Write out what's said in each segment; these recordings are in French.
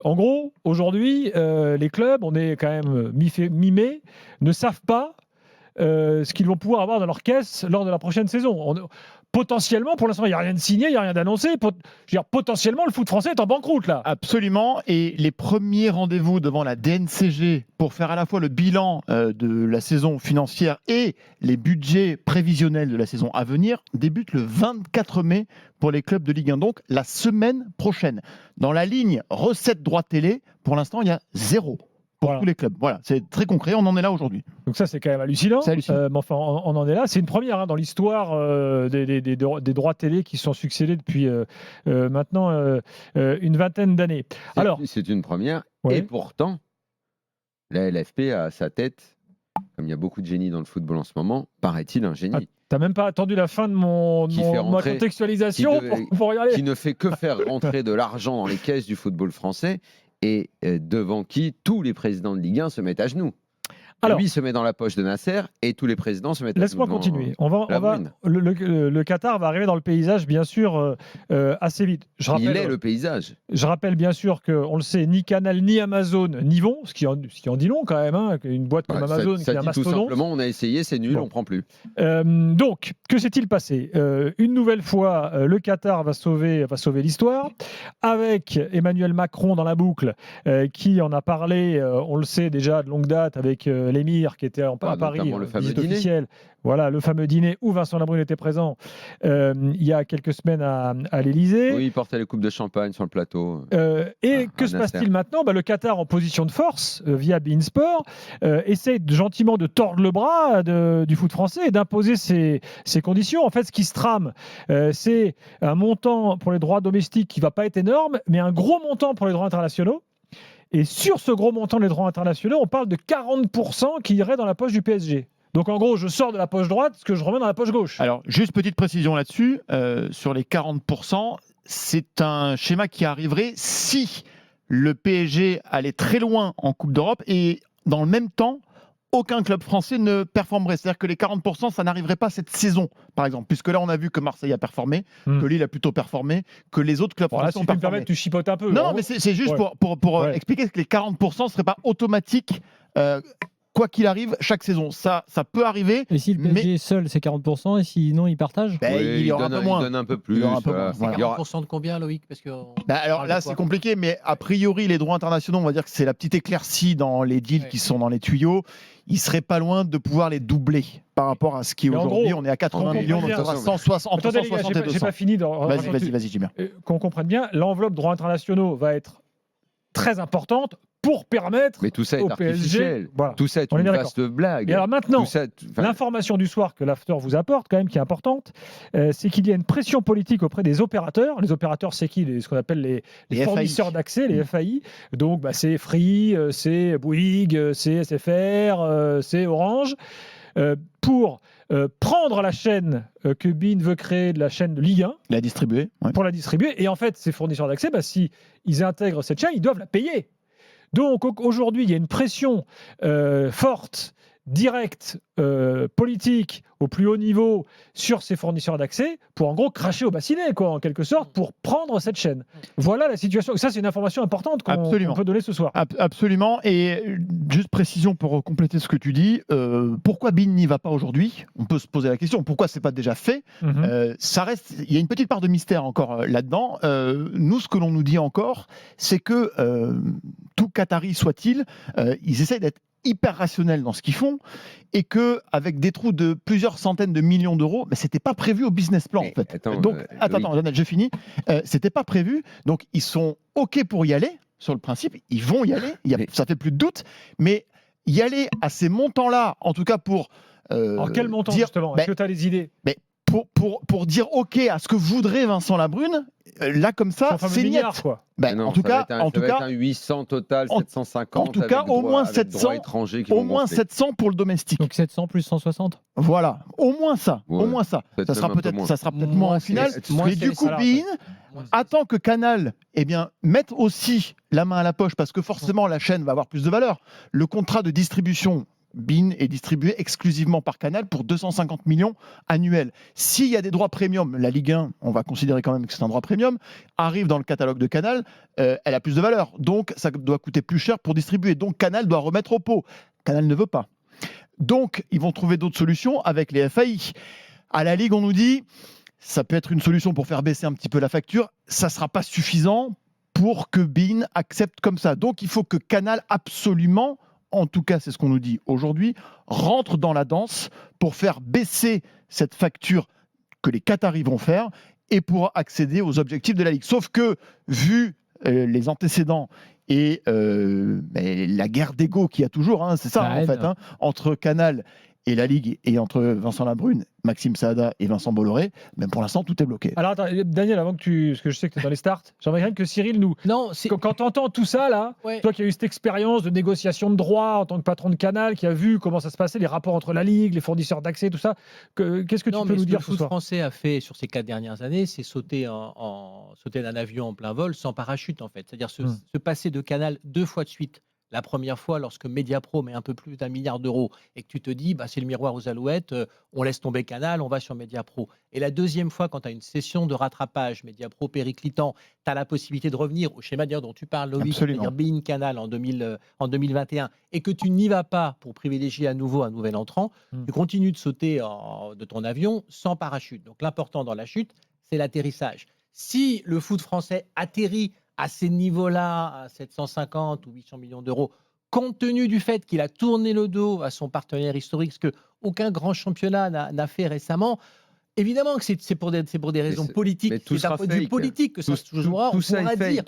En gros, aujourd'hui, les clubs, on est quand même mi-mai, ne savent pas ce qu'ils vont pouvoir avoir dans leur caisse lors de la prochaine saison. Potentiellement, pour l'instant, il n'y a rien de signé, il n'y a rien d'annoncé. Potentiellement, le foot français est en banqueroute, là. Absolument. Et les premiers rendez-vous devant la DNCG pour faire à la fois le bilan de la saison financière et les budgets prévisionnels de la saison à venir débutent le 24 mai pour les clubs de Ligue 1. Donc, la semaine prochaine. Dans la ligne recettes droits télé, pour l'instant, il y a 0 pour tous les clubs. Voilà, c'est très concret, on en est là aujourd'hui. Donc ça, c'est quand même hallucinant. C'est hallucinant. Mais enfin, on en est là. C'est une première dans l'histoire des droits télé qui se sont succédés depuis maintenant une vingtaine d'années. Alors, c'est une première. Ouais. Et pourtant, la LFP a à sa tête, comme il y a beaucoup de génies dans le football en ce moment, paraît-il un génie. T'as même pas attendu la fin de ma contextualisation pour y aller. Qui ne fait que faire rentrer de l'argent dans les caisses du football français et devant qui tous les présidents de Ligue 1 se mettent à genoux. Alors, lui se met dans la poche de Nasser et tous les présidents se mettent à genoux. Laisse-moi continuer. Le Qatar va arriver dans le paysage, bien sûr, assez vite. Il est le paysage. Je rappelle bien sûr qu'on le sait, ni Canal, ni Amazon n'y vont, ce qui en dit long quand même. Une boîte comme Amazon qui est un mastodonte. Tout simplement, on a essayé, c'est nul, on ne prend plus. Donc, que s'est-il passé ? Une nouvelle fois, le Qatar va sauver l'histoire, avec Emmanuel Macron dans la boucle, qui en a parlé, on le sait déjà de longue date, avec l'émir qui était à Paris, le fameux visite dîner. officielle. Voilà, le fameux dîner où Vincent Labrune était présent il y a quelques semaines à l'Élysée. Oui, il portait les coupes de champagne sur le plateau. Et que se passe-t-il maintenant ? Le Qatar, en position de force, via beIN Sport, essaie gentiment de tordre le bras du foot français et d'imposer ses conditions. En fait, ce qui se trame, c'est un montant pour les droits domestiques qui ne va pas être énorme, mais un gros montant pour les droits internationaux. Et sur ce gros montant des droits internationaux, on parle de 40% qui irait dans la poche du PSG. Donc en gros, je sors de la poche droite ce que je remets dans la poche gauche. Alors, juste petite précision là-dessus, sur les 40%, c'est un schéma qui arriverait si le PSG allait très loin en Coupe d'Europe et dans le même temps, aucun club français ne performerait. C'est-à-dire que les 40%, ça n'arriverait pas cette saison, par exemple. Puisque là, on a vu que Marseille a performé, que Lille a plutôt performé, que les autres clubs français ont performé. Si tu me permets, tu chipotes un peu. Non, mais c'est juste pour expliquer que les 40% ne seraient pas automatiques, quoi qu'il arrive, chaque saison. Ça peut arriver. Et si le PSG seul, c'est 40%, et sinon, il partage il y aura un peu moins. Il donne un peu plus. C'est 40% de combien, Loïc ? Parce que alors là, c'est compliqué, mais a priori, les droits internationaux, on va dire que c'est la petite éclaircie dans les deals qui sont dans les tuyaux. Ils seraient pas loin de pouvoir les doubler par rapport à ce qui est aujourd'hui. On est à 80 millions, donc ça sera 160 entre 160 et 200. J'ai pas fini. Vas-y, Jimmy. Qu'on comprenne bien, l'enveloppe droits internationaux va être très importante pour permettre mais tout ça est au PSG. Artificiel. Voilà. Tout ça est une vaste blague. Et alors maintenant, l'information du soir que l'After vous apporte, quand même, qui est importante, c'est qu'il y a une pression politique auprès des opérateurs. Les opérateurs, c'est qui ? Ce qu'on appelle les fournisseurs d'accès, les FAI. Donc, c'est Free, c'est Bouygues, c'est SFR, c'est Orange. Pour prendre la chaîne que beIN veut créer, de la chaîne de Ligue 1, la distribuer, pour la distribuer. Et en fait, ces fournisseurs d'accès, si ils intègrent cette chaîne, ils doivent la payer. Donc aujourd'hui, il y a une pression forte, directe, politique, au plus haut niveau, sur ces fournisseurs d'accès, pour en gros cracher au bassinet, en quelque sorte, pour prendre cette chaîne. Voilà la situation. Ça, c'est une information importante qu'on peut donner ce soir. Absolument. Et juste précision pour compléter ce que tu dis, pourquoi beIN n'y va pas aujourd'hui ? On peut se poser la question. Pourquoi c'est pas déjà fait ? Ça reste. Il y a une petite part de mystère encore là-dedans. Nous, ce que l'on nous dit encore, c'est que tout Qatari soit-il, ils essayent d'être hyper rationnels dans ce qu'ils font et que avec des trous de plusieurs centaines de millions d'euros, c'était pas prévu au business plan en fait. Attends, Janelle, je finis. C'était pas prévu, donc ils sont ok pour y aller sur le principe, ils vont y aller. Ça fait plus de doute, mais y aller à ces montants-là, en tout cas pour. Alors quel montant justement ? Est-ce que tu as des idées ? Pour dire OK à ce que voudrait Vincent Labrune, là comme ça, c'est niet. Quoi. En tout cas, un 800 total, 750. En tout cas, au moins 700. Au moins 700 pour le domestique. Donc 700 plus 160. Voilà, au moins ça. Ouais, au moins ça. Ça sera peut-être moins en finale. Et du coup, beIN attend que Canal, mette aussi la main à la poche parce que forcément la chaîne va avoir plus de valeur. Le contrat de distribution beIN est distribué exclusivement par Canal pour 250 millions annuels. S'il y a des droits premium, la Ligue 1, on va considérer quand même que c'est un droit premium, arrive dans le catalogue de Canal, elle a plus de valeur. Donc, ça doit coûter plus cher pour distribuer. Donc, Canal doit remettre au pot. Canal ne veut pas. Donc, ils vont trouver d'autres solutions avec les FAI. À la Ligue, on nous dit, ça peut être une solution pour faire baisser un petit peu la facture. Ça ne sera pas suffisant pour que beIN accepte comme ça. Donc, il faut que Canal absolument, en tout cas c'est ce qu'on nous dit aujourd'hui, rentre dans la danse pour faire baisser cette facture que les Qataris vont faire et pour accéder aux objectifs de la Ligue. Sauf que, vu les antécédents et la guerre d'ego qu'il y a toujours, c'est ça en fait, entre Canal et la Ligue, et entre Vincent Labrune, Maxime Saada et Vincent Bolloré, même pour l'instant, tout est bloqué. Alors, attends, Daniel, avant que parce que je sais que tu es dans les starts, j'aimerais quand même que Cyril nous... Non, quand tu entends tout ça, là, toi qui as eu cette expérience de négociation de droits en tant que patron de Canal, qui a vu comment ça se passait, les rapports entre la Ligue, les fournisseurs d'accès, tout ça, qu'est-ce que tu peux nous dire ce que le foot français a fait sur ces 4 dernières années, c'est sauter d'un avion en plein vol sans parachute, en fait. C'est-à-dire se passer de Canal 2 fois de suite. La première fois, lorsque Mediapro met un peu plus d'1 milliard d'euros et que tu te dis, c'est le miroir aux alouettes, on laisse tomber Canal, on va sur Mediapro. Et la deuxième fois, quand tu as une session de rattrapage, Mediapro périclitant, tu as la possibilité de revenir au schéma dont tu parles, Loïc, c'est-à-dire beIN Canal en 2021, et que tu n'y vas pas pour privilégier à nouveau un nouvel entrant, tu continues de sauter de ton avion sans parachute. Donc l'important dans la chute, c'est l'atterrissage. Si le foot français atterrit à ces niveaux-là, à 750 ou 800 millions d'euros, compte tenu du fait qu'il a tourné le dos à son partenaire historique, ce qu'aucun grand championnat n'a fait récemment, évidemment que c'est pour des raisons politiques, c'est d'un point de vue politique que ça se jouera. On pourra dire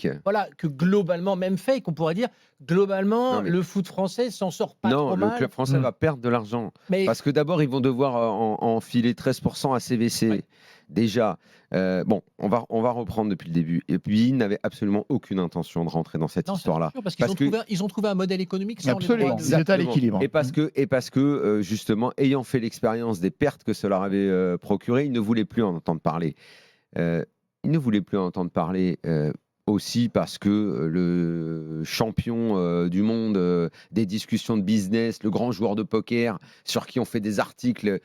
que globalement, même fake, on pourrait dire globalement, le foot français s'en sort pas trop mal. Non, le club français va perdre de l'argent. Parce que d'abord, ils vont devoir enfiler 13% à CVC. Oui. Déjà, on va reprendre depuis le début. Et puis, ils n'avaient absolument aucune intention de rentrer dans cette histoire-là. Parce qu'ils ont trouvé un modèle économique sans absolument. les droits. Ils étaient à l'équilibre. Et parce que justement, ayant fait l'expérience des pertes que cela avait procuré, ils ne voulaient plus en entendre parler. Aussi parce que le champion du monde des discussions de business, le grand joueur de poker, sur qui on fait des articles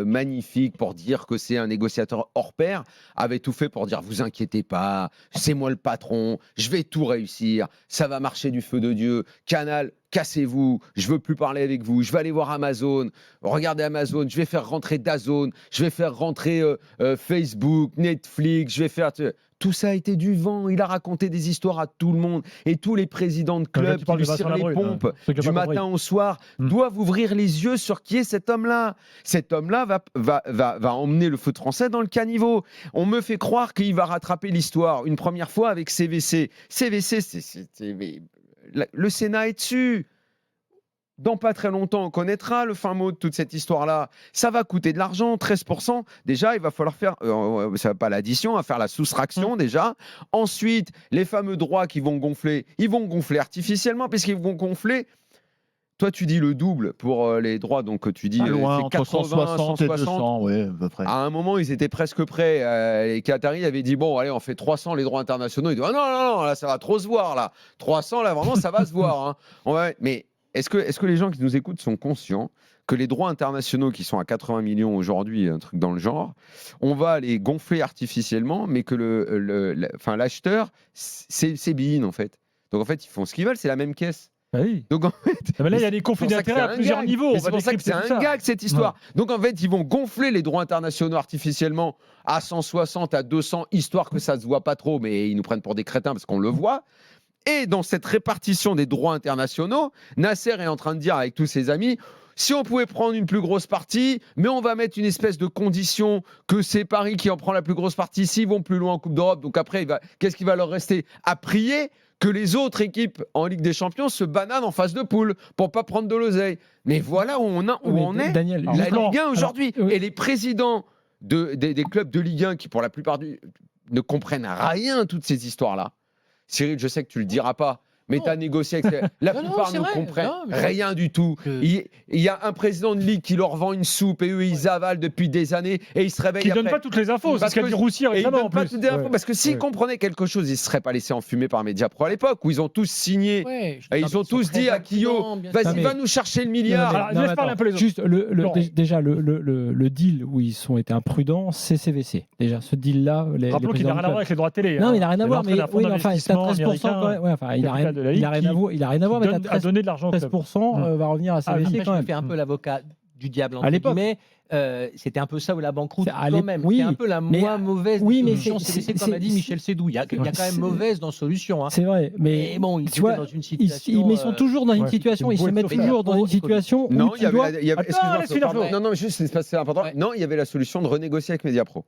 magnifiques pour dire que c'est un négociateur hors pair, avait tout fait pour dire vous inquiétez pas, c'est moi le patron, je vais tout réussir, ça va marcher du feu de Dieu, Canal, cassez-vous, je veux plus parler avec vous, je vais aller voir Amazon, regardez Amazon, je vais faire rentrer DAZN, je vais faire rentrer Facebook, Netflix, je vais faire... Tout ça a été du vent. Il a raconté des histoires à tout le monde. Et tous les présidents de clubs qui lui tirent les pompes du matin au soir doivent ouvrir les yeux sur qui est cet homme-là. Cet homme-là va emmener le foot français dans le caniveau. On me fait croire qu'il va rattraper l'histoire une première fois avec CVC. CVC, le Sénat est dessus. Dans pas très longtemps, on connaîtra le fin mot de toute cette histoire-là. Ça va coûter de l'argent, 13%. Déjà, il va falloir faire, ça va pas l'addition, on va faire la soustraction déjà. Ensuite, les fameux droits qui vont gonfler, ils vont gonfler artificiellement, puisqu'ils vont gonfler. Toi, tu dis le double pour les droits, donc tu dis loin, c'est 80, 160 et 200, ouais, à peu près. À un moment, ils étaient presque prêts. Les Qataris avaient dit bon, allez, on fait 300 les droits internationaux. Ils disent non, là, ça va trop se voir là. 300 là, vraiment, ça va se voir. Mais est-ce que les gens qui nous écoutent sont conscients que les droits internationaux qui sont à 80 millions aujourd'hui, un truc dans le genre, on va les gonfler artificiellement, mais que l'acheteur, c'est beIN en fait. Donc en fait, ils font ce qu'ils veulent, c'est la même caisse. Ah oui. Donc en fait, là, il y a des conflits d'intérêts à plusieurs niveaux. C'est pour ça que c'est un gag cette histoire. Ouais. Donc en fait, ils vont gonfler les droits internationaux artificiellement à 160, à 200, histoire que ça se voit pas trop, mais ils nous prennent pour des crétins parce qu'on le voit. Et dans cette répartition des droits internationaux, Nasser est en train de dire avec tous ses amis, si on pouvait prendre une plus grosse partie, mais on va mettre une espèce de condition que c'est Paris qui en prend la plus grosse partie, s'ils vont plus loin en Coupe d'Europe, donc après, qu'est-ce qui va leur rester à prier que les autres équipes en Ligue des Champions se bananent en phase de poule pour pas prendre de l'oseille. Mais voilà où on est, Daniel, la Ligue 1 aujourd'hui. Et les présidents des clubs de Ligue 1 qui, pour la plupart ne comprennent rien à toutes ces histoires-là. Cyril, je sais que tu le diras pas, Mais tu as négocié avec. La Non, plupart c'est ne vrai. comprennent Non, mais rien du tout. Il y a un président de ligue qui leur vend une soupe et eux, ils avalent depuis des années et ils se réveillent Qui ne après. donne pas toutes les infos, c'est Parce ce qu'a que- dit Roussy Et ils récemment en donnent pas plus. toutes les infos Ouais. parce que s'ils Ouais. comprenaient quelque chose, ils ne se seraient pas laissés enfumer par Mediapro à l'époque où ils ont tous signé. Ouais, Et ils ont tous dit à Kyo, vas-y, va nous chercher le milliard. Alors, laisse parler un peu les autres. Juste, Laurent. déjà, le deal où ils ont été imprudents, c'est CVC. Déjà, ce deal-là, Rappelons qu'il n'a rien à voir avec les droits télé. Non, hein. il n'a rien à C'est voir, l'entrée mais d'un fonds oui, mais enfin, t'as d'investissement 13% quand même. Ouais, enfin, il n'a rien, capital de la Ligue il a rien à voir, il a rien à voir, mais t'as à donner de l'argent au club. 13% va revenir à Ah, CVC Après, quand je même. fais un peu l'avocat du diable, À entre l'époque. guillemets. C'était un peu ça ou la banqueroute C'est à quand l'époque, même. oui. C'est un peu la Mais- moins mauvaise oui, mais solution. c'est- Comme a dit c'est- Michel Sédou. Il y a quand même c'est- mauvaise dans solution. Hein. C'est vrai, mais Et bon, ils tu vois, étaient dans une situation. mais ils sont toujours dans une ouais, situation, c'est ils se une mettent boîte toujours dans une économique. situation Non, où il tu y avait. dois... Excuse-moi, laisse-lui pardon. finir. Non, mais juste, c'est important. Ouais. Non, il y avait la solution de renégocier avec Mediapro.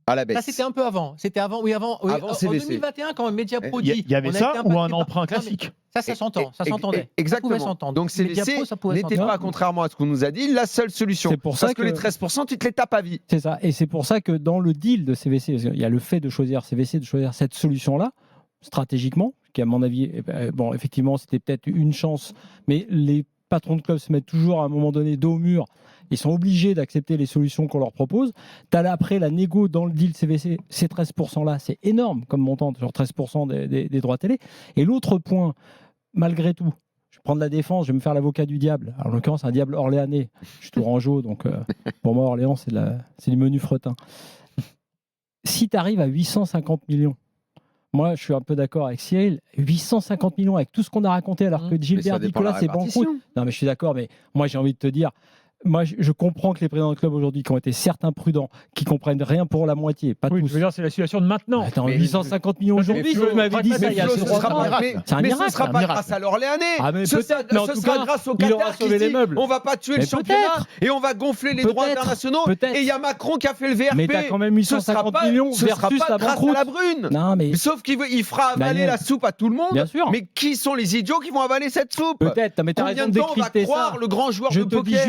À la baisse. Ça, c'était un peu avant. C'était avant, oui, avant. Oui, Avant en CVC. 2021, quand Mediapro Il dit. y avait on a ça été ou un impacté par- emprunt Non, mais classique? Ça s'entend. Ça s'entendait. Exactement. Ça pouvait s'entendre. Donc CVC Mediapro, ça pouvait n'était s'entendre. pas, contrairement à ce qu'on nous a dit, la seule solution. C'est pour ça Parce que les 13%, tu te les tapes à vie. C'est ça, et c'est pour ça que dans le deal de CVC, parce qu'il y a le fait de choisir CVC, de choisir cette solution-là, stratégiquement, qui à mon avis, bon, effectivement, c'était peut-être une chance, mais les patrons de clubs se mettent toujours à un moment donné dos au mur. Ils sont obligés d'accepter les solutions qu'on leur propose. Tu as là après la négo dans le deal CVC, ces 13%-là, c'est énorme comme montant, genre 13% des droits télé. Et l'autre point, malgré tout, je vais prendre la défense, je vais me faire l'avocat du diable. Alors, en l'occurrence, un diable orléanais. Je suis tourangeau, donc pour moi, Orléans, c'est du menu fretin. Si tu arrives à 850 millions, moi, je suis un peu d'accord avec Cyril. 850 millions avec tout ce qu'on a raconté, alors que Mais ça Gilbert dépend de la Nicolas, c'est banqueroute. répartition. Non, mais je suis d'accord, mais moi, j'ai envie de te dire, moi, je comprends que les présidents de club aujourd'hui, qui ont été certes imprudents, qui comprennent rien pour la moitié, pas Oui, tous. je veux dire, c'est la situation de maintenant. Attends, Mais- 850 millions aujourd'hui, Flo, tu m'avais dit ça mais il y a Flo, ce 3 sera ans. pas- C'est un mais miracle, ce sera un pas miracle. grâce à l'Orléanais. Ah, mais Ce peut-être, mais en tout sera cas, grâce au il aura Qatar qui sauvé les dit, meubles. on va pas tuer le Mais championnat peut-être. et on va gonfler les droits Peut-être. internationaux. Peut-être. Et il y a Macron qui a fait le VRP. Mais t'as quand même Ce sera 850 pas- millions ce sera versus pas la grâce banqueroute. à la brune. Non, mais Sauf il fera avaler Daniel. la soupe à tout le monde. bien sûr. Mais qui sont les idiots qui vont avaler cette soupe? Peut-être, mais t'as Combien raison de de temps on va décrypter croire ça. le grand joueur Je de te dis poker?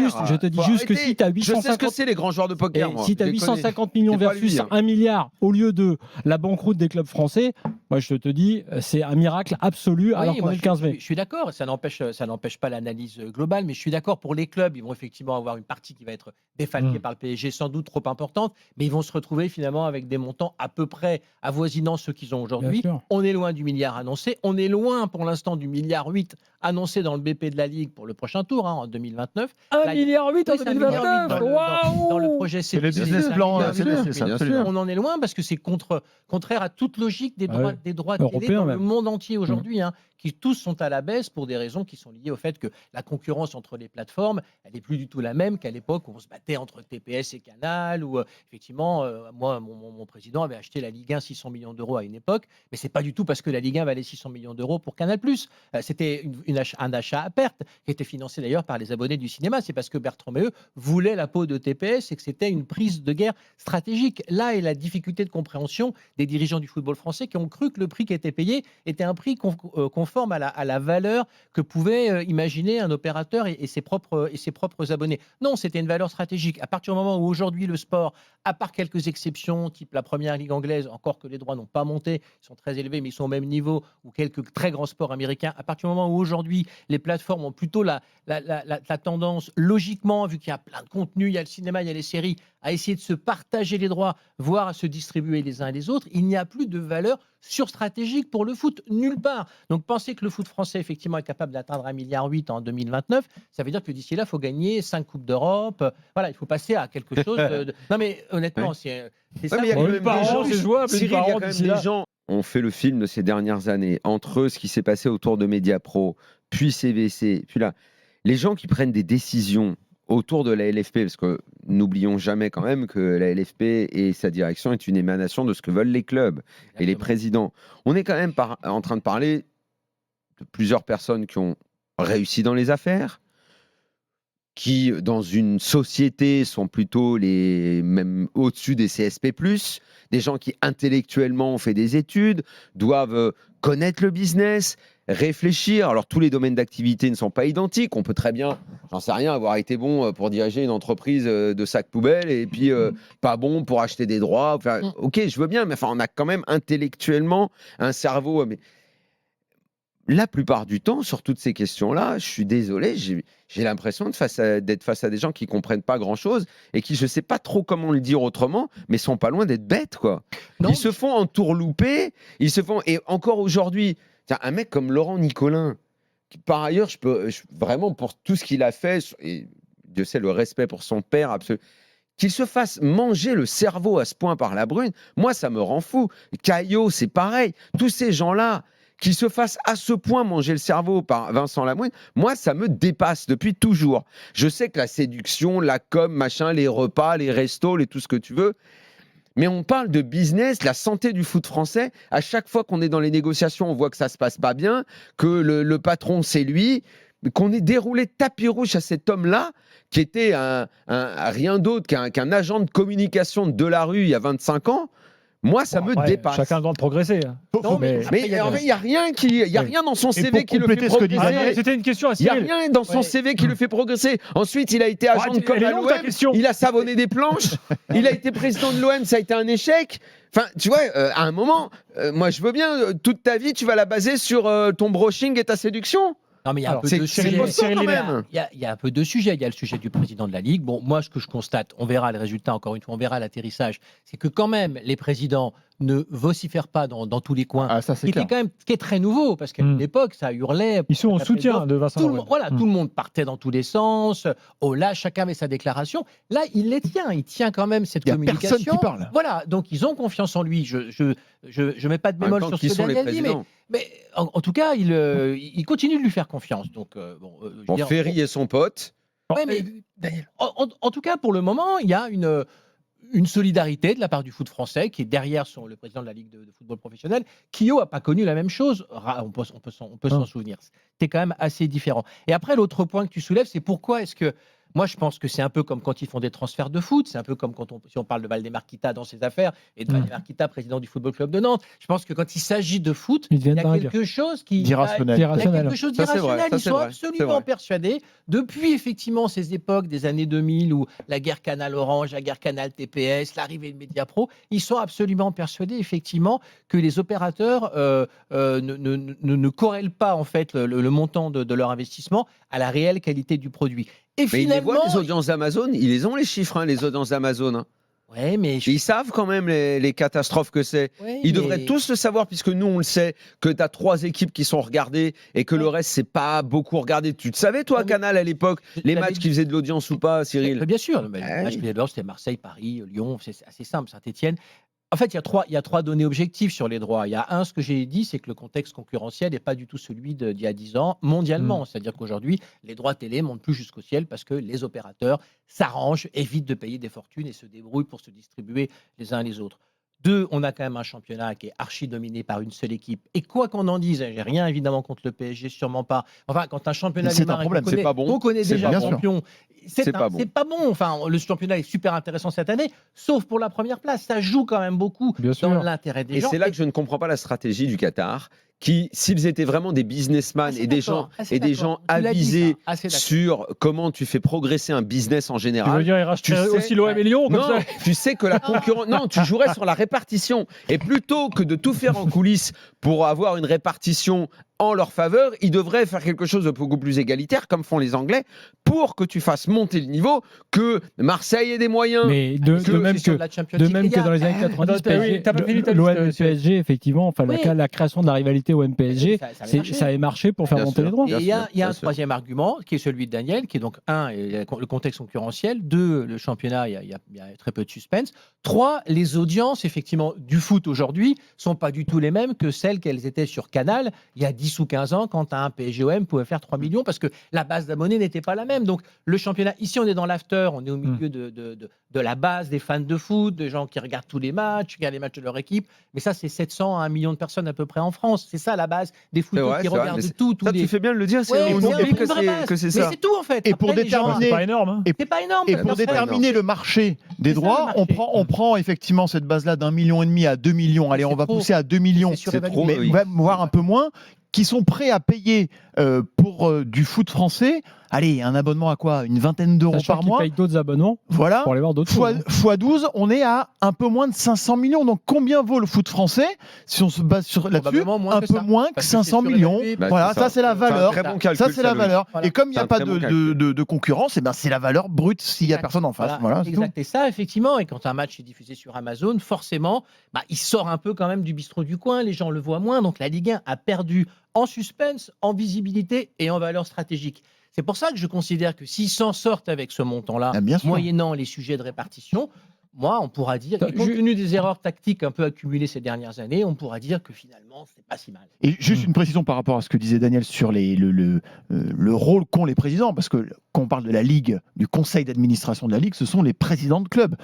juste que si t'as Je sais ce que 850 c'est les grands joueurs de poker. Et moi. si tu as Je les connais. 850 millions C'est pas versus lui, hein. 1 milliard au lieu de la banqueroute des clubs français, moi je te dis, c'est un miracle absolu alors Oui, qu'on moi, est le 15 mai. Je suis d'accord, ça n'empêche pas l'analyse globale, mais je suis d'accord pour les clubs, ils vont effectivement avoir une partie qui va être défalquée par le PSG, sans doute trop importante, mais ils vont se retrouver finalement avec des montants à peu près avoisinant ceux qu'ils ont aujourd'hui. Bien sûr. On est loin du milliard annoncé, on est loin pour l'instant du milliard 8 annoncé dans le BP de la Ligue pour le prochain tour en 2029. 1,8 Là, milliard en Oui, c'est 1,8 milliard 2029. dans le projet C'est le CVC, business c'est un plan, milliard c'est d'euros. ça, Bien absolument. On en est loin parce que c'est contraire à toute logique des Ah droits, ouais. des droits télé Européens dans le même. monde entier aujourd'hui, hein, qui tous sont à la baisse pour des raisons qui sont liées au fait que la concurrence entre les plateformes, elle n'est plus du tout la même qu'à l'époque où on se battait entre TPS et Canal, où effectivement, moi, mon président avait acheté la Ligue 1 600 millions d'euros à une époque, mais c'est pas du tout parce que la Ligue 1 valait 600 millions d'euros pour Canal+. C'était un achat à perte qui était financé d'ailleurs par les abonnés du cinéma. C'est parce que Bertrand Meilleux voulait la peau de TPS et que c'était une prise de guerre stratégique. Là est la difficulté de compréhension des dirigeants du football français qui ont cru que le prix qui était payé était un prix conforme à la valeur que pouvait imaginer un opérateur et ses propres abonnés. Non, c'était une valeur stratégique. À partir du moment où aujourd'hui le sport, à part quelques exceptions, type la première ligue anglaise, encore que les droits n'ont pas monté, ils sont très élevés, mais ils sont au même niveau, ou quelques très grands sports américains, à partir du moment où aujourd'hui les plateformes ont plutôt la tendance, logiquement, vu qu'il y a plein de contenus, il y a le cinéma, il y a les séries, à essayer de se partager les droits, voire à se distribuer les uns et les autres, il n'y a plus de valeur surstratégique pour le foot, nulle part. Donc penser que le foot français, effectivement, est capable d'atteindre 1,8 milliard en 2029, ça veut dire que d'ici là, il faut gagner 5 Coupes d'Europe. Voilà, il faut passer à quelque chose de... Non mais honnêtement, c'est ça. Ouais, mais il y a quand Une même par des an, gens- c'est jouable, une Cyril, par il y a an quand même d'ici des là. gens. On fait le film de ces dernières années entre ce qui s'est passé autour de Mediapro, puis CVC, puis là, les gens qui prennent des décisions autour de la LFP, parce que n'oublions jamais quand même que la LFP et sa direction est une émanation de ce que veulent les clubs et les présidents. On est quand même en train de parler de plusieurs personnes qui ont réussi dans les affaires, qui dans une société sont plutôt même au-dessus des CSP+, des gens qui intellectuellement ont fait des études, doivent connaître le business, réfléchir. Alors tous les domaines d'activité ne sont pas identiques. On peut très bien, j'en sais rien, avoir été bon pour diriger une entreprise de sacs poubelles et puis pas bon pour acheter des droits. Enfin, ok, je veux bien, mais enfin, on a quand même intellectuellement un cerveau. Mais la plupart du temps, sur toutes ces questions-là, je suis désolé, j'ai l'impression d'être face à des gens qui comprennent pas grand-chose et qui, je sais pas trop comment le dire autrement, mais sont pas loin d'être bêtes, quoi. Non, ils se font entourlouper, et encore aujourd'hui, un mec comme Laurent Nicolin, qui, par ailleurs, vraiment, pour tout ce qu'il a fait, et Dieu sait le respect pour son père, absolument, qu'il se fasse manger le cerveau à ce point par la Brune, moi, ça me rend fou. Caillot, c'est pareil. Tous ces gens-là, qui se fassent à ce point manger le cerveau par Vincent Lamoine, moi, ça me dépasse depuis toujours. Je sais que la séduction, la com, machin, les repas, les restos, tout ce que tu veux, mais on parle de business, la santé du foot français. À chaque fois qu'on est dans les négociations, on voit que ça se passe pas bien, que le patron, c'est lui, qu'on ait déroulé tapis rouge à cet homme-là, qui était rien d'autre qu'un agent de communication de Delarue il y a 25 ans. Moi, ça me dépasse. Chacun a le droit de progresser. Non, mais en fait, il n'y a rien dans son CV qui le fait progresser. C'était une question à Il n'y a rien dans son CV qui le fait progresser. Ensuite, il a été agent de com à l'OM. Il a savonné des planches. Il a été président de l'OM. Ça a été un échec. Enfin, tu vois, à un moment, moi, je veux bien, toute ta vie, tu vas la baser sur ton brushing et ta séduction. Non, mais il y a un peu de sujets. Il y a un peu de sujets. Il y a le sujet du président de la Ligue. Bon, moi, ce que je constate, on verra les résultats, encore une fois, on verra l'atterrissage, c'est que quand même, les présidents ne vocifèrent pas dans tous les coins. Ah, ça, c'est clair. Qui est très nouveau, parce qu'à une époque, ça hurlait. Ils sont en soutien de Vincent Lamoine. Tout le monde partait dans tous les sens. Oh là, chacun avait sa déclaration. Là, il les tient. Il tient quand même cette communication. Il n'y a personne qui parle. Voilà, donc ils ont confiance en lui. Je mets pas de bémol sur ce que Daniel dit, mais en tout cas, il continue de lui faire confiance. Donc, Ferry et son pote. Ouais, mais, en tout cas, pour le moment, il y a une solidarité de la part du foot français qui est derrière le président de la Ligue de football professionnel. Kyo n'a pas connu la même chose. On peut s'en souvenir. C'était quand même assez différent. Et après, l'autre point que tu soulèves, c'est pourquoi est-ce que... Moi, je pense que c'est un peu comme quand ils font des transferts de foot. C'est un peu comme si on parle de Valdemar Kita dans ses affaires et de Valdemar Kita, président du Football Club de Nantes. Je pense que quand il s'agit de foot, il y a quelque chose d'irrationnel. Ils sont absolument persuadés, depuis effectivement ces époques des années 2000 où la guerre Canal Orange, la guerre Canal TPS, l'arrivée de Mediapro, ils sont absolument persuadés effectivement que les opérateurs ne corrèlent pas en fait le montant de leur investissement à la réelle qualité du produit. Et mais finalement, ils les voient, les audiences d'Amazon, ils les ont les chiffres, les audiences d'Amazon. Hein. Ouais, mais ils savent quand même les catastrophes que c'est. Ouais, ils devraient tous le savoir, puisque nous, on le sait, que tu as 3 équipes qui sont regardées et que le reste, c'est pas beaucoup regardé. Tu le savais, toi, Canal, à l'époque, les matchs qui faisaient de l'audience ou pas, Cyril? Bien sûr. Les matchs qui faisaient c'était Marseille, Paris, Lyon, c'est assez simple, Saint-Etienne. En fait, il y a 3 données objectives sur les droits. Il y a ce que j'ai dit, c'est que le contexte concurrentiel n'est pas du tout celui d'il y a 10 ans mondialement. C'est-à-dire qu'aujourd'hui, les droits télé montent plus jusqu'au ciel parce que les opérateurs s'arrangent, évitent de payer des fortunes et se débrouillent pour se distribuer les uns les autres. 2, on a quand même un championnat qui est archi dominé par une seule équipe. Et quoi qu'on en dise, j'ai rien évidemment contre le PSG, sûrement pas. Enfin, quand un championnat démarre, on connaît déjà le champion. C'est pas bon. Enfin, le championnat est super intéressant cette année, sauf pour la première place. Ça joue quand même beaucoup dans l'intérêt des gens. Et c'est là que je ne comprends pas la stratégie du Qatar, qui, s'ils étaient vraiment des businessmen et des gens avisés sur comment tu fais progresser un business en général. Tu veux dire, ils rachèteraient aussi l'OM et Lyon comme ça. Tu sais que la concurrence... Non, tu jouerais sur la répartition. Et plutôt que de tout faire en coulisses pour avoir une répartition en leur faveur, ils devraient faire quelque chose de beaucoup plus égalitaire, comme font les Anglais, pour que tu fasses monter le niveau, que Marseille ait des moyens. Mais de même que dans les années 90, l'OM PSG, effectivement, enfin, la création de la rivalité OM-PSG, ça avait marché pour faire monter les droits. Et il y a un troisième argument, qui est celui de Daniel, qui est donc, 1, le contexte concurrentiel, 2, le championnat, il y a très peu de suspense, 3, les audiences, effectivement, du foot aujourd'hui, sont pas du tout les mêmes que celles qu'elles étaient sur Canal il y a 10 ou 15 ans, quand un PSG-OM pouvait faire 3 millions, parce que la base d'abonnés n'était pas la même. Donc, le championnat, ici, on est dans l'after, on est au milieu de la base des fans de foot, des gens qui regardent tous les matchs, qui regardent les matchs de leur équipe. Mais ça, c'est 700 à 1 million de personnes à peu près en France. C'est ça, la base des footeux qui regardent tout. Tu fais bien de le dire, c'est que c'est ça. Mais c'est tout, en fait. Et pour déterminer... C'est pas énorme. C'est pas énorme. Et pour déterminer le marché des droits, on prend effectivement cette base-là d'1,5 million à 2 millions. Allez, on va pousser à 2 millions. C'est trop, mais voire un peu moins, qui sont prêts à payer pour du foot français allez, un abonnement à quoi? Une vingtaine d'euros Sachant par qu'ils mois. payent d'autres abonnements Voilà. pour aller voir d'autres choses. Fois 12, on est à un peu moins de 500 millions. Donc combien vaut le foot français si on se base sur là-dessus? Probablement moins Un que peu ça. moins que Parce que 500 c'est millions. surévalué. Bah, Voilà, c'est ça c'est la C'est un valeur. très bon calcul, Ça c'est la Loïc. valeur. Voilà. Et comme il n'y C'est a un pas très bon de calcul. concurrence, et ben c'est la valeur brute s'il n'y a Exact. personne en face. Voilà, Voilà, c'est tout. exact. Et ça, effectivement, et quand un match est diffusé sur Amazon, forcément, il sort un peu quand même du bistrot du coin, les gens le voient moins, donc la Ligue 1 a perdu en suspense, en visibilité et en valeur stratégique. C'est pour ça que je considère que s'ils s'en sortent avec ce montant-là, Ah, bien sûr. moyennant les sujets de répartition, moi, on pourra dire, et compte tenu des erreurs tactiques un peu accumulées ces dernières années, on pourra dire que finalement, c'est pas si mal. Et juste une précision par rapport à ce que disait Daniel sur le rôle qu'ont les présidents, parce que quand on parle de la Ligue, du conseil d'administration de la Ligue, ce sont les présidents de clubs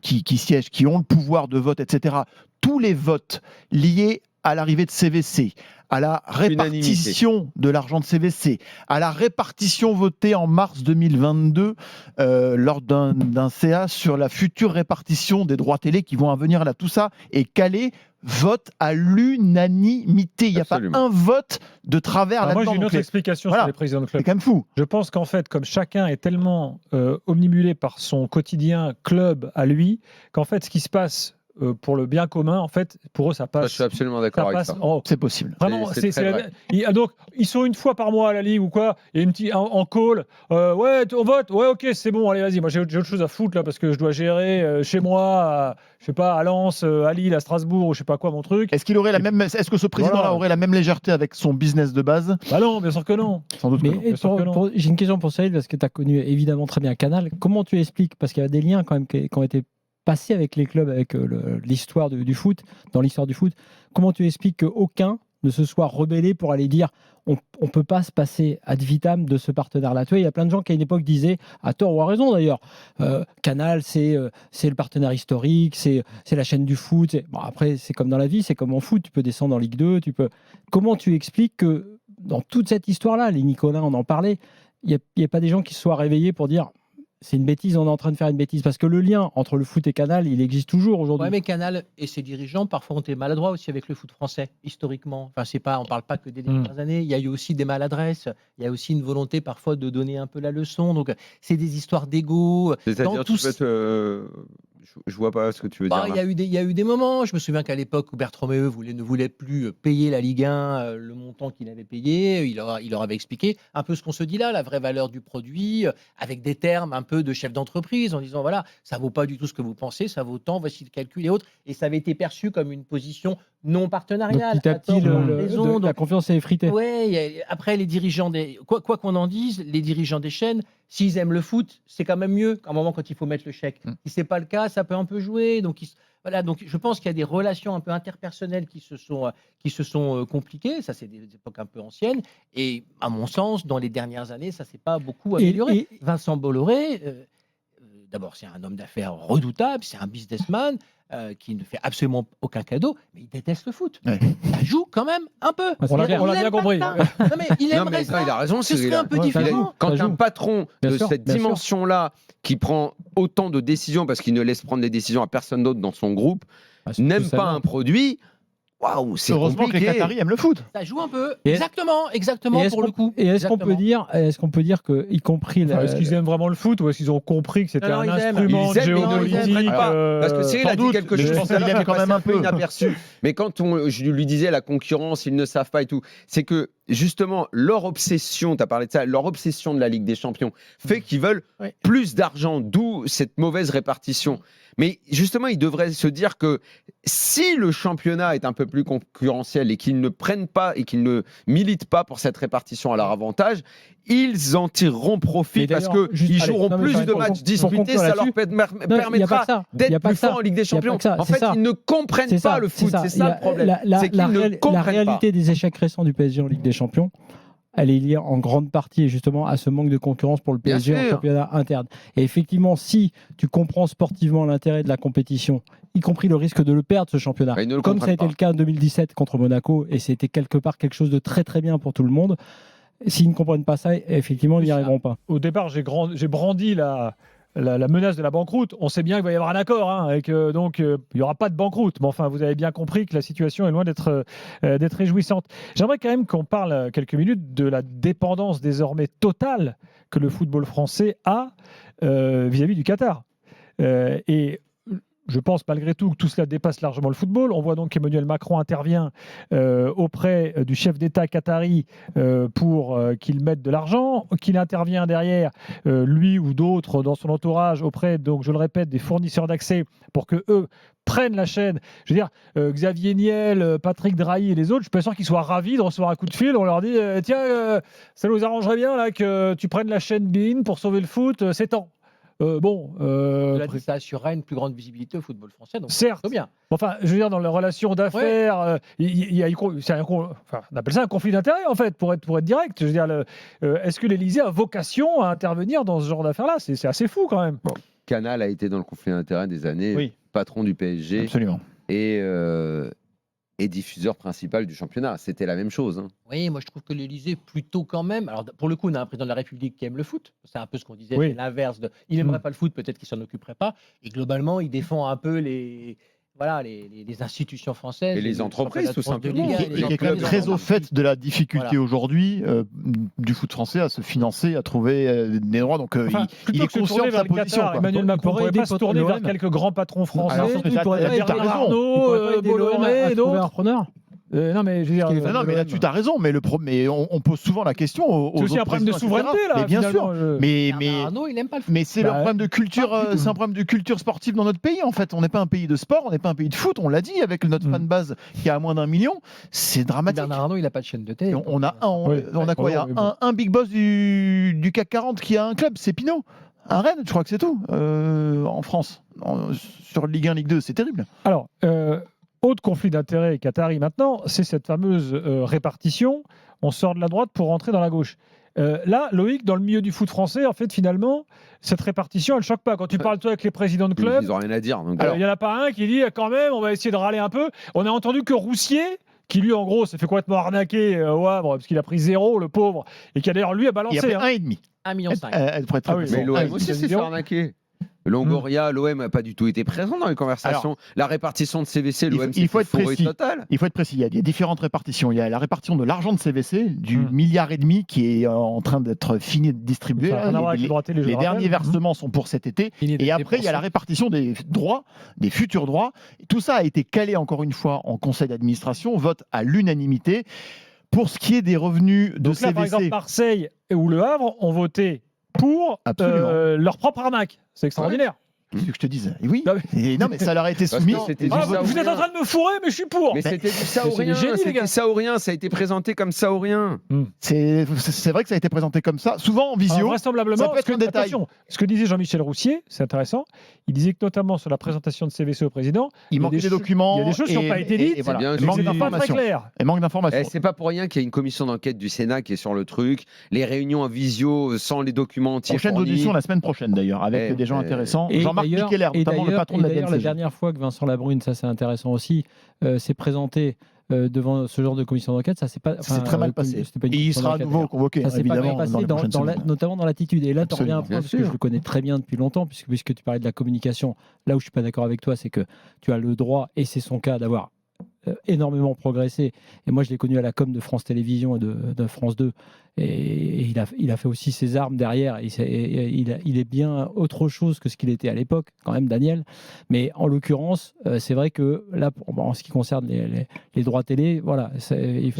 qui siègent, qui ont le pouvoir de vote, etc. Tous les votes liés à l'arrivée de CVC, à la répartition de l'argent de CVC, à la répartition votée en mars 2022 lors d'un CA sur la future répartition des droits télé qui vont venir là, tout ça est calé, vote à l'unanimité. Il n'y a Absolument. pas un vote de travers Alors moi, là-dedans. j'ai une Donc autre explication voilà. sur les présidents de c'est club. quand même fou. Je pense qu'en fait, comme chacun est tellement omnibulé par son quotidien club à lui, qu'en fait, ce qui se passe pour le bien commun, en fait, pour eux, ça Ça, passe. je suis absolument d'accord ça avec passe ça. C'est possible. Vraiment, C'est très vrai. donc, ils sont une fois par mois à la Ligue ou quoi, et une petite, en call, ouais, on vote, ouais, ok, c'est bon, allez, vas-y, moi j'ai autre chose à foutre là, parce que je dois gérer chez moi, je sais pas, à Lens, à Lille, à Strasbourg, ou je sais pas quoi, mon truc. Est-ce qu'il aurait est-ce que ce président-là Voilà. aurait la même légèreté avec son business de base? Bah non, bien sûr que non. Sans doute que non. Mais sûr que non. j'ai une question pour Cyril, parce que tu as connu évidemment très bien Canal. Comment tu expliques, parce qu'il y a des liens quand même qui ont été passés avec les clubs, avec l'histoire du foot, dans l'histoire du foot, comment tu expliques qu'aucun ne se soit rebellé pour aller dire on ne peut pas se passer ad vitam de ce partenaire-là? Tu vois, il y a plein de gens qui à une époque disaient, à tort ou à raison d'ailleurs, Canal c'est le partenaire historique, c'est la chaîne du foot. Bon, après, c'est comme dans la vie, c'est comme en foot, tu peux descendre en Ligue 2, Comment tu expliques que dans toute cette histoire-là, les Nicolas, on en parlait, il n'y a pas des gens qui se soient réveillés pour dire c'est une bêtise, on est en train de faire une bêtise, parce que le lien entre le foot et Canal, il existe toujours aujourd'hui. Ouais, mais Canal et ses dirigeants, parfois, ont été maladroits aussi avec le foot français, historiquement. Enfin, on ne parle pas que des dernières années. Il y a eu aussi des maladresses. Il y a aussi une volonté, parfois, de donner un peu la leçon. Donc, c'est des histoires d'ego. C'est-à-dire, je vois pas ce que tu veux dire. Il y a eu des moments. Je me souviens qu'à l'époque où Bertrand Meeux ne voulait plus payer la Ligue 1, le montant qu'il avait payé, il leur avait expliqué un peu ce qu'on se dit là, la vraie valeur du produit, avec des termes un peu de chef d'entreprise, en disant voilà, ça vaut pas du tout ce que vous pensez, ça vaut tant, voici le calcul et autres. Et ça avait été perçu comme une position non Donc, partenariale. petit à petit, la confiance est effritée. Ouais, après, les dirigeants quoi qu'on en dise, les dirigeants des chaînes, s'ils aiment le foot, c'est quand même mieux qu'à un moment quand il faut mettre le chèque. Si c'est pas le cas, ça peut un peu jouer. Donc, donc je pense qu'il y a des relations un peu interpersonnelles qui se sont compliquées. Ça, c'est des époques un peu anciennes. Et à mon sens, dans les dernières années, ça s'est pas beaucoup amélioré. Vincent Bolloré, d'abord, c'est un homme d'affaires redoutable, c'est un businessman. Qui ne fait absolument aucun cadeau, mais il déteste le foot. Ouais. Ça joue quand même un peu. On l'a bien compris. Non, mais il aimerait ça. Il a raison, Ce serait un peu Ouais, différent. Quand Ça un joue. patron Bien de sûr, cette bien sûr. dimension-là, qui prend autant de décisions parce qu'il ne laisse prendre les décisions à personne d'autre dans son groupe, n'aime pas un produit, waouh, c'est Heureusement que les compliqué. Qataris aiment le foot. Ça joue un peu. Et Exactement pour le coup. Et est-ce qu'on peut dire que, y compris Est-ce qu'ils aiment vraiment le foot ou est-ce qu'ils ont compris que c'était Non, un ils aiment. instrument Ils aiment, mais ils ne le géopolitique comprennent pas. Parce que Cyril sans a dit doute, quelque mais chose je pense tout à qu'il l'heure aime qui quand passe même un un peu peu. inaperçu. Mais quand je lui disais la concurrence, ils ne savent pas et tout, c'est que justement leur obsession, tu as parlé de ça, leur obsession de la Ligue des Champions fait qu'ils veulent Ouais. plus d'argent, d'où cette mauvaise répartition. Mais justement, ils devraient se dire que si le championnat est un peu plus concurrentiel et qu'ils ne prennent pas et qu'ils ne militent pas pour cette répartition à leur avantage, ils en tireront profit Mais parce d'ailleurs, qu'ils joueront plus de matchs disputés, ça leur permettra d'être plus forts en Ligue des Champions. En fait, ils ne comprennent pas le foot, c'est ça le problème. C'est qu'ils ne comprennent la pas. réalité des échecs récents du PSG en Ligue des Champions, elle est liée en grande partie justement à ce manque de concurrence pour le Bien PSG en sûr. championnat interne. Et effectivement, si tu comprends sportivement l'intérêt de la compétition, y compris le risque de le perdre ce championnat, Ils ne le comme ça a été comprennent le cas en 2017 contre Monaco, et c'était quelque part quelque chose de très très bien pour tout le monde, s'ils ne comprennent pas ça, effectivement, ils n'y arriveront pas. Au départ, j'ai brandi la menace de la banqueroute. On sait bien qu'il va y avoir un accord, hein, et que donc il n'y aura pas de banqueroute. Mais enfin, vous avez bien compris que la situation est loin d'être réjouissante. J'aimerais quand même qu'on parle quelques minutes de la dépendance désormais totale que le football français a vis-à-vis du Qatar. Et je pense malgré tout que tout cela dépasse largement le football. On voit donc qu'Emmanuel Macron intervient auprès du chef d'État qatari pour qu'il mette de l'argent, qu'il intervient derrière, lui ou d'autres dans son entourage, auprès, donc je le répète, des fournisseurs d'accès pour que eux prennent la chaîne. Je veux dire, Xavier Niel, Patrick Drahi et les autres, je suis pas sûr qu'ils soient ravis de recevoir un coup de fil. On leur dit tiens, ça nous arrangerait bien là que tu prennes la chaîne BeIN pour sauver le foot, c'est temps. Ça assurera une plus grande visibilité au football français. Donc certes, c'est bien. Enfin, je veux dire, dans les relations d'affaires, on appelle ça un conflit d'intérêts, en fait, pour être direct. Je veux dire, est-ce que l'Élysée a vocation à intervenir dans ce genre d'affaires-là ? C'est assez fou, quand même. Bon. Canal a été dans le conflit d'intérêts des années, patron du PSG. Absolument. Et diffuseur principal du championnat. C'était la même chose. Hein. Oui, moi je trouve que l'Élysée, plutôt quand même. Alors pour le coup, on a un président de la République qui aime le foot. C'est un peu ce qu'on disait, c'est l'inverse. Il n'aimerait pas le foot, peut-être qu'il s'en occuperait pas. Et globalement, il défend un peu les institutions françaises. Et les entreprises, tout simplement. Il est quand même très au fait de la difficulté aujourd'hui du foot français à se financer, à trouver des droits. Donc il est conscient de sa position. Qatar, Emmanuel Macron pourrait pas se tourner vers quelques grands patrons français. Bernard Arnault, Bolloré et d'autres. Non, mais je veux dire. Non, mais là-dessus, tu as raison. Mais on pose souvent la question aux c'est aussi un problème de souveraineté, là. Mais bien sûr. Mais Arnault, il n'aime pas le foot. Mais c'est un problème de culture. C'est un problème de culture sportive dans notre pays. En fait, on n'est pas un pays de sport, on n'est pas un pays de foot. On l'a dit avec notre fan base qui a moins d'1 million. C'est dramatique. Bernard Arnault, il n'a pas de chaîne de télé. On a quoi ? Il y a un big boss du CAC 40 qui a un club, c'est Pinot. Un Rennes, je crois que c'est tout en France. Sur Ligue 1, Ligue 2, c'est terrible. Alors. Autre conflit d'intérêts qatari maintenant, c'est cette fameuse répartition. On sort de la droite pour rentrer dans la gauche. Là, Loïc, dans le milieu du foot français, en fait, finalement, cette répartition, elle ne choque pas. Quand tu parles toi avec les présidents de clubs, ils n'ont rien à dire. Il n'y en a pas un qui dit quand même, on va essayer de râler un peu. On a entendu que Roussier, qui lui, en gros, s'est fait complètement arnaquer au Havre, parce qu'il a pris 0, le pauvre, et qui d'ailleurs, lui, a balancé. Il y a fait 1,5. 1,5 million. Mais l'OM aussi s'est fait arnaquer. Longoria, l'OM n'a pas du tout été présent dans les conversations. La répartition de CVC, l'OM, il faut être précis. Total. Il faut être précis. Il y a différentes répartitions. Il y a la répartition de l'argent de CVC, du $1,5 milliard qui est en train d'être fini de distribuer. Les derniers versements sont pour cet été. Et après, il y a la répartition des droits, des futurs droits. Tout ça a été calé encore une fois en conseil d'administration, vote à l'unanimité. Pour ce qui est des revenus de CVC. Par exemple, Marseille ou Le Havre ont voté pour leur propre arnaque. C'est extraordinaire. Qu'est-ce que je te dise ? Oui. Non, mais ça leur a été soumis. Vous êtes en train de me fourrer, mais je suis pour. Mais c'était du ça ou rien. C'était ça ou rien. Ça a été présenté comme ça ou rien. C'est vrai que ça a été présenté comme ça, souvent en visio. Vraisemblablement, ce que disait Jean-Michel Roussier, c'est intéressant. Il disait que notamment sur la présentation de CVC au président, il manquait des documents. Il y a des choses qui n'ont pas été dites. Il manque d'informations. Et manque d'informations. C'est pas pour rien qu'il y a une commission d'enquête du Sénat qui est sur le truc. Les réunions en visio sans les documents entiers. Prochaine audition la semaine prochaine d'ailleurs, avec des gens intéressants. Jean-Marc Micheler, notamment le patron de la DNCG. La dernière fois que Vincent Labrune, ça c'est intéressant aussi, s'est présenté devant ce genre de commission d'enquête, ça s'est pas. C'est très mal passé. Et il sera à nouveau convoqué, ça évidemment. Ça s'est pas mal passé, notamment dans l'attitude. Et là, tu reviens à un point, parce que je le connais très bien depuis longtemps, puisque tu parlais de la communication. Là où je suis pas d'accord avec toi, c'est que tu as le droit, et c'est son cas, d'avoir énormément progressé. Et moi, je l'ai connu à la com de France Télévisions et de France 2. Et il a fait aussi ses armes derrière. Il est bien autre chose que ce qu'il était à l'époque, quand même, Daniel. Mais en l'occurrence, c'est vrai que là, en ce qui concerne les droits télé, voilà. Il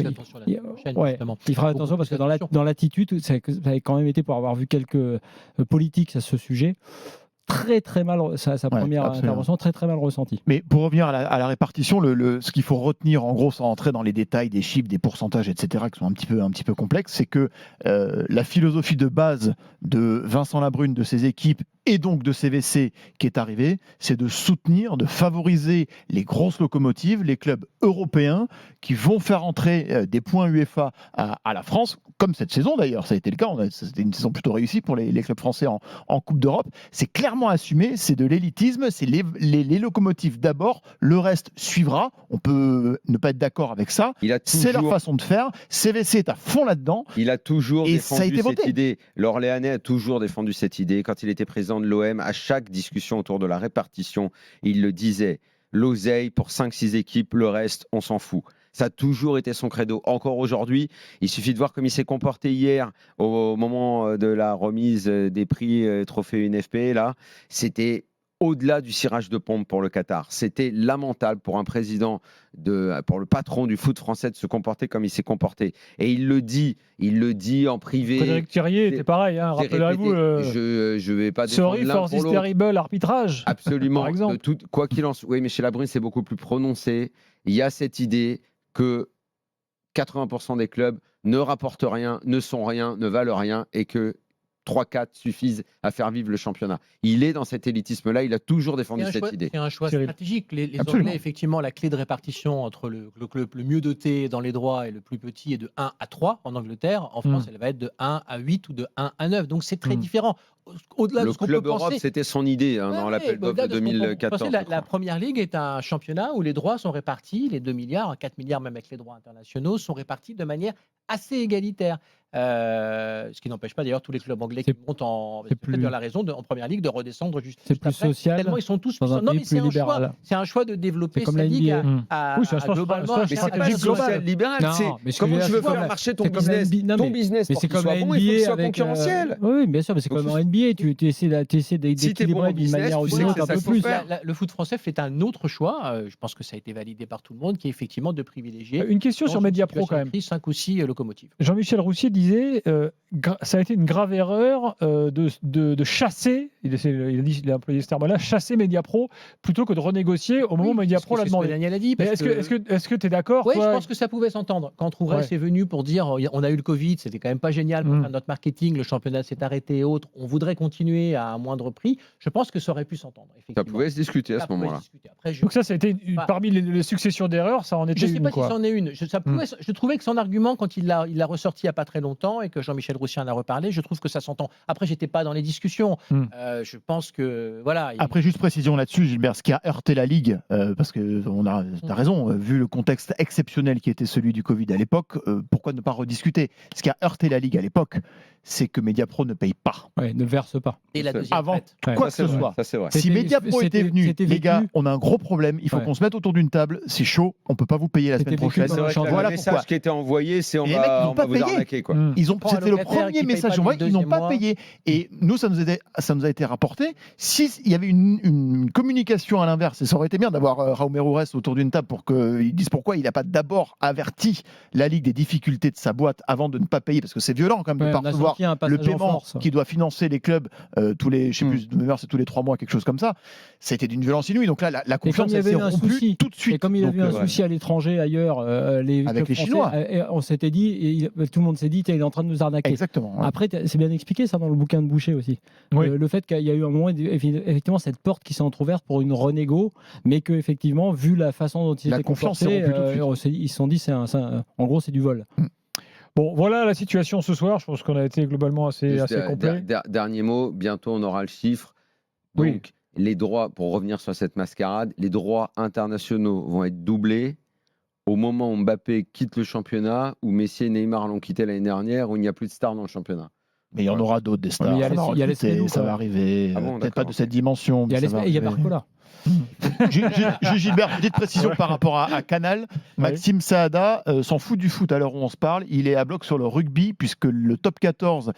fera attention parce que dans l'attitude, ça a quand même été pour avoir vu quelques politiques à ce sujet. Très mal, sa première intervention, très mal ressentie. Mais pour revenir à la répartition, ce qu'il faut retenir, en gros, sans entrer dans les détails des chiffres, des pourcentages, etc., qui sont un petit peu complexes, c'est que la philosophie de base de Vincent Labrune, de ses équipes, et donc de CVC qui est arrivé, c'est de soutenir, de favoriser les grosses locomotives, les clubs européens qui vont faire entrer des points UEFA à la France, comme cette saison d'ailleurs, ça a été le cas, c'était une saison plutôt réussie pour les clubs français en Coupe d'Europe. C'est clairement assumé, c'est de l'élitisme, c'est les locomotives d'abord, le reste suivra, on peut ne pas être d'accord avec ça, c'est leur façon de faire, CVC est à fond là-dedans. Il a toujours défendu cette idée, l'Orléanais a toujours défendu cette idée, quand il était président président de l'OM, à chaque discussion autour de la répartition, il le disait, l'oseille pour 5-6 équipes, le reste, on s'en fout. Ça a toujours été son credo. Encore aujourd'hui, il suffit de voir comme il s'est comporté hier au moment de la remise des prix Trophée UNFP. Là, c'était au-delà du cirage de pompe pour le Qatar. C'était lamentable pour un président, pour le patron du foot français de se comporter comme il s'est comporté. Et il le dit en privé. Frédéric Thirier était pareil, hein, rappelez-vous. Je vais pas Sorry for this terrible arbitrage. Absolument. Par exemple. Quoi qu'il en soit. Oui, mais chez la Brune, c'est beaucoup plus prononcé. Il y a cette idée que 80% des clubs ne rapportent rien, ne sont rien, ne valent rien et que 3-4 suffisent à faire vivre le championnat. Il est dans cet élitisme-là, il a toujours défendu cette idée. C'est un choix stratégique. Les Anglais, effectivement, la clé de répartition entre le club le mieux doté dans les droits et le plus petit est de 1 à 3 en Angleterre. En France, elle va être de 1 à 8 ou de 1 à 9. Donc c'est très différent. Au-delà de ce qu'on peut penser. Le Club Europe, c'était son idée dans l'appel d'offres de 2014. La Première Ligue est un championnat où les droits sont répartis, les 2 milliards, 4 milliards même avec les droits internationaux, sont répartis de manière assez égalitaire. Ce qui n'empêche pas d'ailleurs tous les clubs anglais qui montent en la raison en Première Ligue de redescendre juste c'est plus après, social, tellement ils sont tous dans un pays plus libéral. C'est un choix de développer cette ligue oui, c'est un globalement. Mais c'est pas social libéral. Comment tu veux faire marcher ton business? Ton business, mais c'est comme la NBA, il faut soit concurrentiel. Oui, bien sûr, mais c'est comme en NBA. Tu essaies d'équilibrer d'une manière ou d'une autre un peu plus. Le foot français fait un autre choix. Je pense que ça a été validé par tout le monde, qui est effectivement de privilégier. Une question sur Mediapro quand même. 5 ou 6 locomotives. Jean-Michel Roussier disait ça a été une grave erreur de chasser, il a employé ce terme-là, chasser Mediapro plutôt que de renégocier au moment où Mediapro l'a demandé. Daniel a dit. Est-ce que tu es d'accord? Oui, je pense que ça pouvait s'entendre. Quand Rouvresse est venu pour dire on a eu le Covid, c'était quand même pas génial pour faire notre marketing, le championnat s'est arrêté et autres, on voudrait continuer à un moindre prix, je pense que ça aurait pu s'entendre. Ça pouvait se discuter à ce moment-là. Donc ça a été parmi les successions d'erreurs, ça en était une. Je ne sais pas si c'en est une. Je trouvais que son argument, quand il l'a ressorti il n'y a pas très longtemps et que Jean-Michel Roussier en a reparlé, je trouve que ça s'entend. Après, j'étais pas dans les discussions. Je pense que voilà. Après, juste précision là-dessus, Gilbert, ce qui a heurté la Ligue, parce que t'as raison, vu le contexte exceptionnel qui était celui du Covid à l'époque, pourquoi ne pas rediscuter? Ce qui a heurté la Ligue à l'époque, c'est que Mediapro ne paye pas. Ouais, ne verse pas. Et la deuxième avant prête. quoi que ce soit. Ça, c'est vrai. Si Mediapro était venu, les gars, on a un gros problème, il faut qu'on se mette autour d'une table, c'est chaud, on peut pas vous payer la semaine prochaine. C'est vrai que voilà le message qui était envoyé, c'est on va vous arnaquer. C'était le premier message envoyé, ils n'ont pas payé. Et nous, ça nous a été rapporté. S'il y avait une communication à l'inverse, et ça aurait été bien d'avoir Raume Roures autour d'une table pour qu'ils disent pourquoi il n'a pas d'abord averti la Ligue des difficultés de sa boîte avant de ne pas payer, parce que c'est violent quand même de percevoir le paiement qui doit financer les clubs tous les, je sais plus, de mémoire, c'est tous les 3 mois, quelque chose comme ça. Ça a été d'une violence inouïe. Donc là, la confiance s'est rompue tout de suite. Et comme il y avait un souci à l'étranger, ailleurs, avec les Chinois, on s'était dit, tout le monde s'est dit, il est en train de nous arnaquer. Exactement. Ouais. Après, c'est bien expliqué ça dans le bouquin de Boucher aussi. Le fait qu'il y a eu un moment, effectivement, cette porte qui s'est entrouverte pour une renégo, mais que effectivement, vu la façon dont il était comporté, ils se sont dit, en gros, c'est du vol. Bon, voilà la situation ce soir. Je pense qu'on a été globalement assez complet. Dernier mot, bientôt on aura le chiffre. Donc, les droits, pour revenir sur cette mascarade, les droits internationaux vont être doublés au moment où Mbappé quitte le championnat, où Messi et Neymar l'ont quitté l'année dernière, où il n'y a plus de stars dans le championnat. Mais il y en aura d'autres, des stars. Ça va arriver. Peut-être pas de cette dimension. Il y a Barcola. Gilbert, petite précision par rapport à Canal. Maxime Saada s'en fout du foot à l'heure où on se parle. Il est à bloc sur le rugby puisque le top 14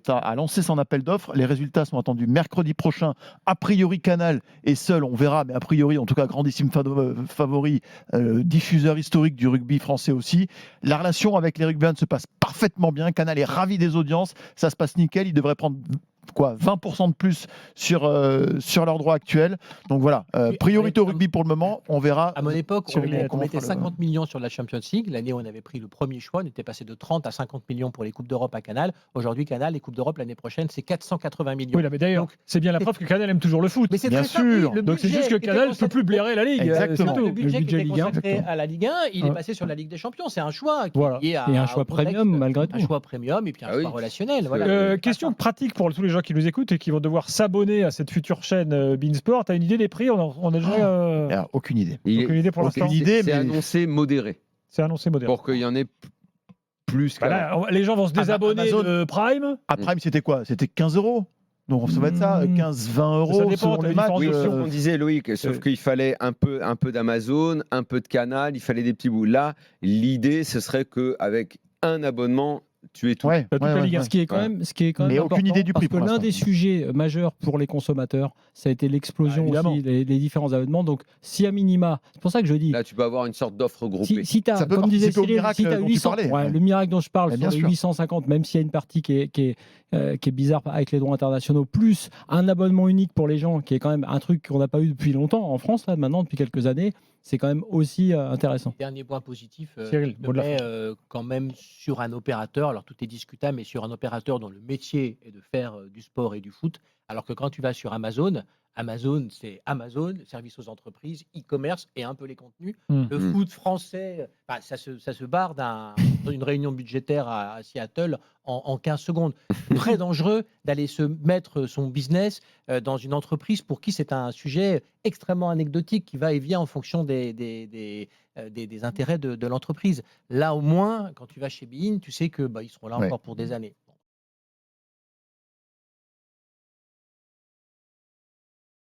a lancé son appel d'offres. Les résultats sont attendus mercredi prochain. A priori, Canal est seul, on verra, mais a priori, en tout cas, grandissime favori, diffuseur historique du rugby français aussi. La relation avec les rugbyans se passe parfaitement bien. Canal est ravi des audiences. Ça se passe nickel. Il devrait prendre 20% de plus sur leurs droits actuels. Donc voilà, priorité au rugby pour le moment. On verra. À mon époque, on mettait 50 millions sur la Champions League. L'année où on avait pris le premier choix, on était passé de 30 à 50 millions pour les Coupes d'Europe à Canal. Aujourd'hui, Canal, les Coupes d'Europe l'année prochaine, c'est 480 millions. Oui, mais d'ailleurs, c'est bien la preuve que Canal aime toujours le foot. Mais c'est bien sûr. Donc c'est juste que Canal ne peut plus blairer la Ligue. Exactement. Le budget qui était consacré à la Ligue 1, il est passé sur la Ligue des Champions. C'est un choix qui est et un choix premium malgré tout. Un choix premium et puis un choix relationnel. Question pratique pour tous les gens qui nous écoutent et qui vont devoir s'abonner à cette future chaîne beIN Sport. Tu as une idée des prix? On a déjà aucune idée. Aucune idée pour l'instant. C'est annoncé modéré. C'est annoncé modéré. Pour qu'il y en ait plus. Les gens vont se désabonner de Prime. À Prime, c'était quoi? C'était 15 €? Donc ça va être ça, 15-20 euros. Ça dépend, selon t'as les des matchs. Oui, différences c'est ce qu'on disait, Loïc, sauf qu'il fallait un peu d'Amazon, un peu de Canal, il fallait des petits bouts. Là, l'idée, ce serait qu'avec un abonnement, tu es tout. Ouais, T'as toute la Ligue 1. Ce qui est quand même Mais aucune important, idée du prix parce que pour l'un l'instant. des sujets majeurs pour les consommateurs, ça a été l'explosion évidemment. aussi, les différents abonnements. Donc, si à minima, c'est pour ça que je dis, Là, tu peux avoir une sorte d'offre groupée. si tu as, Ça peut comme disait participer au Cyril, miracle si tu as dont tu 800, parlais. le miracle dont je parle, Mais sur bien les sûr. 850, même s'il y a une partie qui est bizarre avec les droits internationaux, plus un abonnement unique pour les gens, qui est quand même un truc qu'on n'a pas eu depuis longtemps en France, là, maintenant, depuis quelques années, c'est quand même aussi intéressant. Dernier point positif, Cyril, je mot de la mets, fin. quand même sur un opérateur, alors tout est discutable, mais sur un opérateur dont le métier est de faire du sport et du foot, alors que quand tu vas sur Amazon, c'est Amazon, service aux entreprises, e-commerce et un peu les contenus. Le foot français, ça se barre d'une réunion budgétaire à Seattle en 15 secondes. Très dangereux d'aller se mettre son business dans une entreprise pour qui c'est un sujet extrêmement anecdotique qui va et vient en fonction des intérêts de l'entreprise. Là, au moins, quand tu vas chez Bein, tu sais que ils seront là Ouais. encore pour des années.